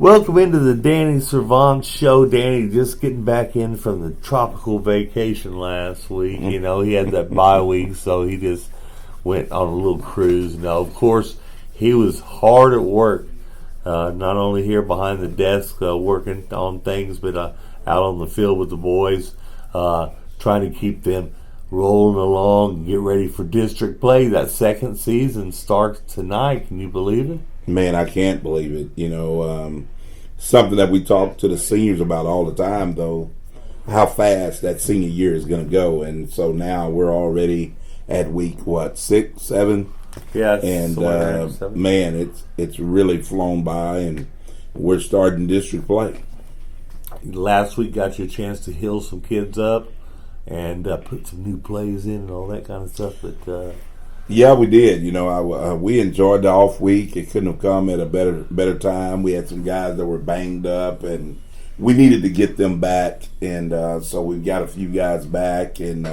Welcome into the Danny Servance Show. Danny just getting back in from the tropical vacation last week. You know, he had that bye week, so he just went on a little cruise. Now, of course, he was hard at work, not only here behind the desk working on things, but out on the field with the boys, trying to keep them rolling along and get ready for district play. That second season starts tonight. Can you believe it? Man, I can't believe it. You know, something that we talk to the seniors about all the time, though, how fast that senior year is going to go. And so now we're already at week, 6, 7? Yeah. And, man, it's really flown by, and we're starting district play. Last week got you a chance to heal some kids up and put some new plays in and all that kind of stuff. But yeah, we did. You know, we enjoyed the off week. It couldn't have come at a better time. We had some guys that were banged up, and we needed to get them back. And so we've got a few guys back, and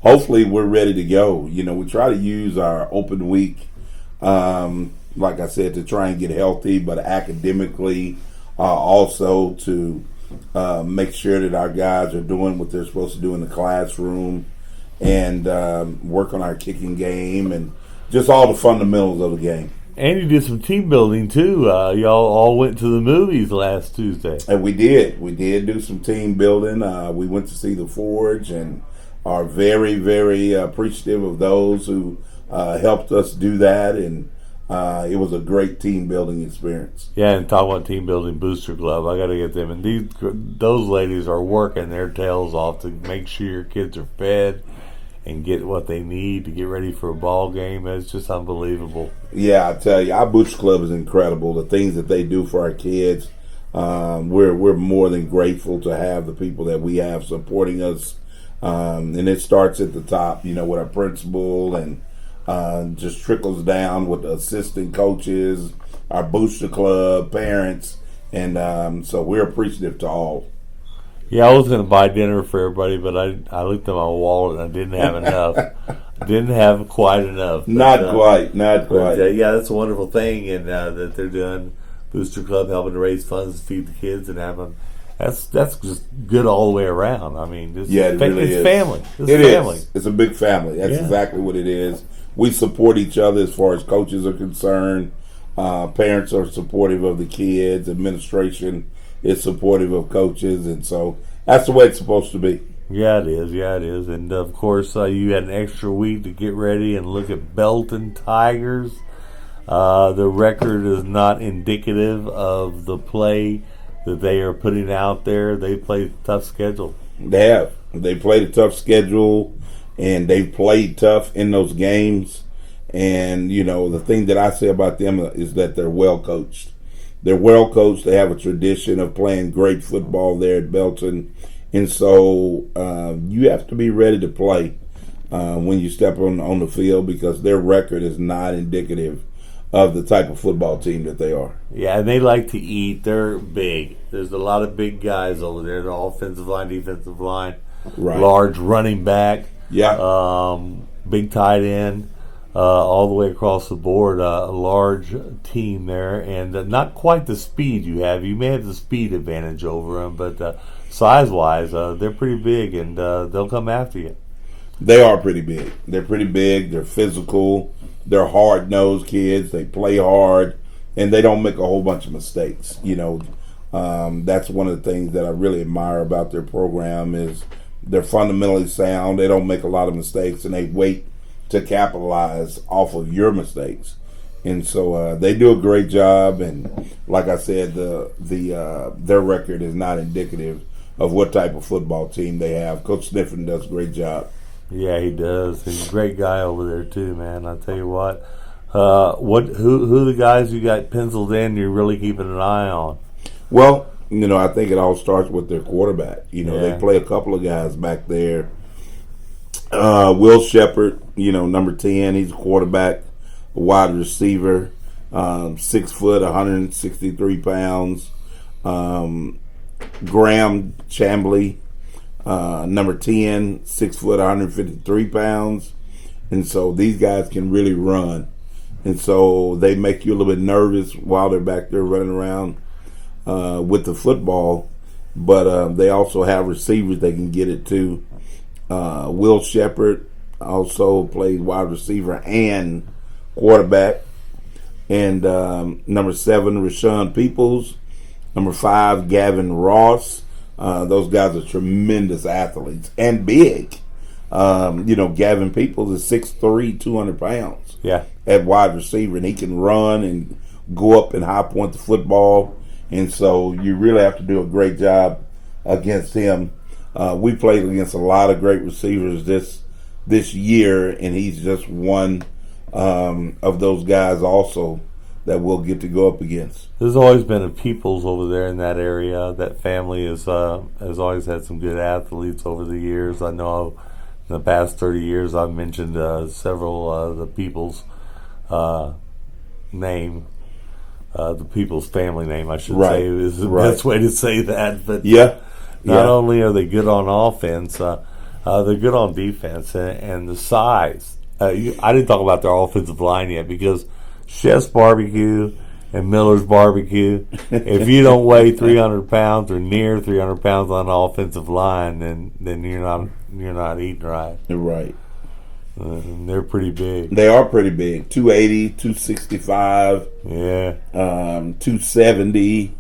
hopefully we're ready to go. You know, we try to use our open week, like I said, to try and get healthy, but academically also to make sure that our guys are doing what they're supposed to do in the classroom, and work on our kicking game and just all the fundamentals of the game. And you did some team building, too. Y'all all went to the movies last Tuesday. And we did. We did do some team building. We went to see The Forge and are very, very appreciative of those who helped us do that. And it was a great team building experience. Yeah, and talk about team building Booster Club. I got to get them. And those ladies are working their tails off to make sure your kids are fed and get what they need to get ready for a ball game. It's just unbelievable. Yeah, I tell you, our Booster Club is incredible. The things that they do for our kids, we're more than grateful to have the people that we have supporting us. And it starts at the top, you know, with our principal, and just trickles down with the assistant coaches, our Booster Club, parents, and so we're appreciative to all. Yeah, I was going to buy dinner for everybody, but I looked at my wallet and I didn't have enough. Didn't have quite enough. But, not quite. But, yeah, that's a wonderful thing, and that they're doing Booster Club, helping to raise funds to feed the kids and have them. That's just good all the way around. I mean, it really is. Family. It is. It's a big family. That's exactly what it is. We support each other as far as coaches are concerned. Parents are supportive of the kids. Administration is supportive of coaches, and so that's the way it's supposed to be. Yeah, it is. And, of course, you had an extra week to get ready and look at Belton Tigers. The record is not indicative of the play that they are putting out there. They played a tough schedule. They have. They played a tough schedule, and they've played tough in those games. And, you know, the thing that I say about them is that they're well coached. They're well coached. They have a tradition of playing great football there at Belton. And so you have to be ready to play when you step on the field, because their record is not indicative of the type of football team that they are. Yeah, and they like to eat. They're big. There's a lot of big guys over there. The offensive line, defensive line, right. Large running back, big tight end. All the way across the board, a large team there, and not quite the speed you have. You may have the speed advantage over them, but size-wise, they're pretty big, and they'll come after you. They are pretty big. They're pretty big. They're physical. They're hard-nosed kids. They play hard, and they don't make a whole bunch of mistakes. You know, that's one of the things that I really admire about their program is they're fundamentally sound. They don't make a lot of mistakes, and they wait to capitalize off of your mistakes. And so they do a great job, and like I said, their record is not indicative of what type of football team they have. Coach Sniffen does a great job. Yeah, he does. He's a great guy over there too, man. I tell you what, who the guys you got penciled in you're really keeping an eye on? Well, you know, I think it all starts with their quarterback. You know, they play a couple of guys back there. Will Shepard, you know, number 10, he's a quarterback, a wide receiver, 6 foot, 163 pounds. Graham Chambly, number 10, 6 foot, 153 pounds. And so these guys can really run. And so they make you a little bit nervous while they're back there running around. with the football, but they also have receivers they can get it to. Will Shepard also plays wide receiver and quarterback. And number 7, Rashawn Peoples. Number 5, Gavin Ross. Those guys are tremendous athletes and big. Gavin Peoples is 6'3", 200 pounds. Yeah. At wide receiver, and he can run and go up and high point the football. And so you really have to do a great job against him. We played against a lot of great receivers this year, and he's just one of those guys also that we'll get to go up against. There's always been a Peoples over there in that area. That family has always had some good athletes over the years. I know in the past 30 years I've mentioned several the Peoples name. The Peoples family name, I should say, is the best way to say that. But not only are they good on offense, they're good on defense, and the size. I didn't talk about their offensive line yet because Chef's Barbecue and Miller's Barbecue, if you don't weigh 300 pounds or near 300 pounds on the offensive line, then you're not eating right. Right. They're pretty big. They are pretty big. 280, 265. Yeah. 270,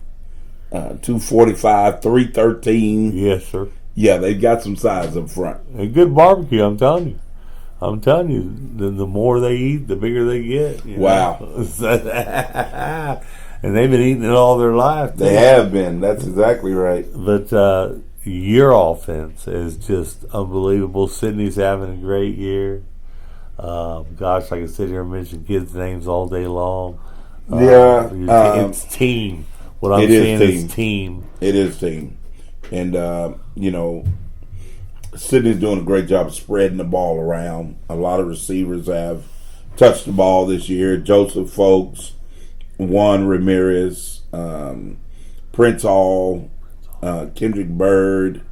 245, 313. Yes, sir. Yeah, they've got some size up front. A good barbecue, I'm telling you. The more they eat, the bigger they get. Wow. And they've been eating it all their life. They have been. That's exactly right. But your offense is just unbelievable. Sydney's having a great year. Gosh, I can sit here and mention kids' names all day long. It's team. What I'm saying is team. It is team. And, Sydney's doing a great job of spreading the ball around. A lot of receivers have touched the ball this year. Joseph Folks, Juan Ramirez, Prince Hall, Kendrick Bird,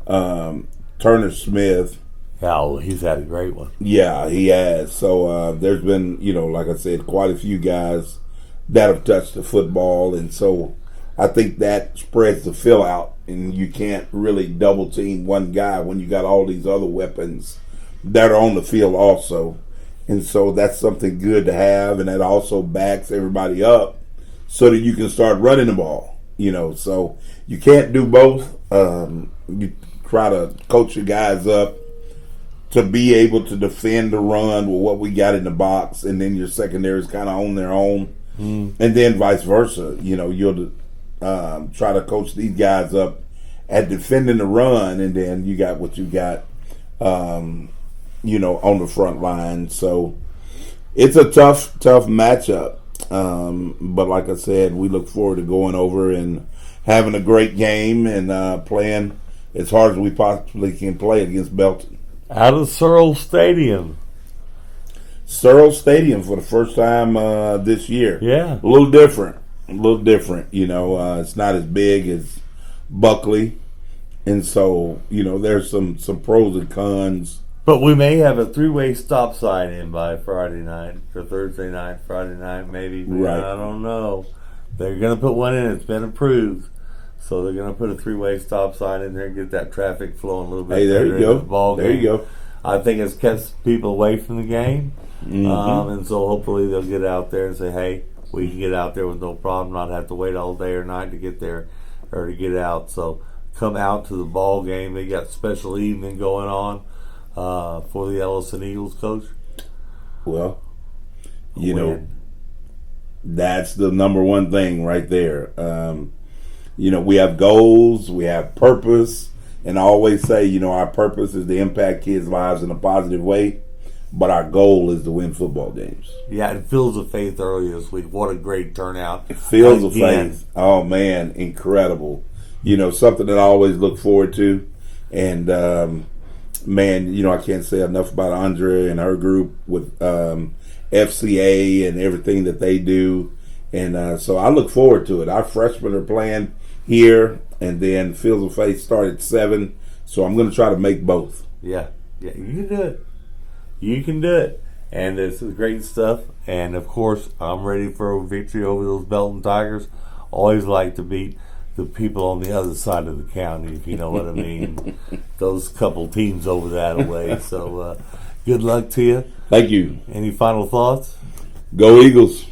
Turner Smith. Yeah, he's had a great one. Yeah, he has. So there's been, like I said, quite a few guys that have touched the football. And so I think that spreads the fill out. And you can't really double team one guy when you got all these other weapons that are on the field also. And so that's something good to have, and that also backs everybody up so that you can start running the ball. So you can't do both. You try to coach your guys up to be able to defend the run with what we got in the box, and then your secondary is kind of on their own. And then vice versa. You'll try to coach these guys up at defending the run, and then you got what you got, on the front line. So it's a tough matchup. But like I said, we look forward to going over and having a great game and playing as hard as we possibly can play against Belton. Out of Searle Stadium. Searle Stadium for the first time this year. Yeah. A little different. It's not as big as Buckley. And so, there's some pros and cons. But we may have a 3-way stop sign in by Friday night, or Thursday night, Friday night, maybe. Right. I don't know. They're going to put one in. It's been approved. So they're going to put a 3-way stop sign in there and get that traffic flowing a little bit. Hey, there you go. The ball game. There you go. I think it's kept people away from the game. Mm-hmm. And so hopefully they'll get out there and say, hey, we can get out there with no problem, not have to wait all day or night to get there or to get out. So come out to the ball game. They got special evening going on for the Ellison Eagles, Coach. Well, that's the number one thing right there. We have goals, we have purpose, and I always say, our purpose is to impact kids' lives in a positive way, but our goal is to win football games. Yeah, and Fields of Faith earlier this week. What a great turnout. Fields of Faith. Oh, man, incredible. Something that I always look forward to. And, man, I can't say enough about Andrea and her group with FCA and everything that they do. And so I look forward to it. Our freshmen are playing here, and then Fields of Faith start at 7. So I'm going to try to make both. Yeah, you can do it. You can do it. And this is great stuff. And, of course, I'm ready for a victory over those Belton Tigers always like to beat the people on the other side of the county, if you know what I mean. Those couple teams over that way. So good luck to you. Thank you. Any final thoughts? Go Eagles.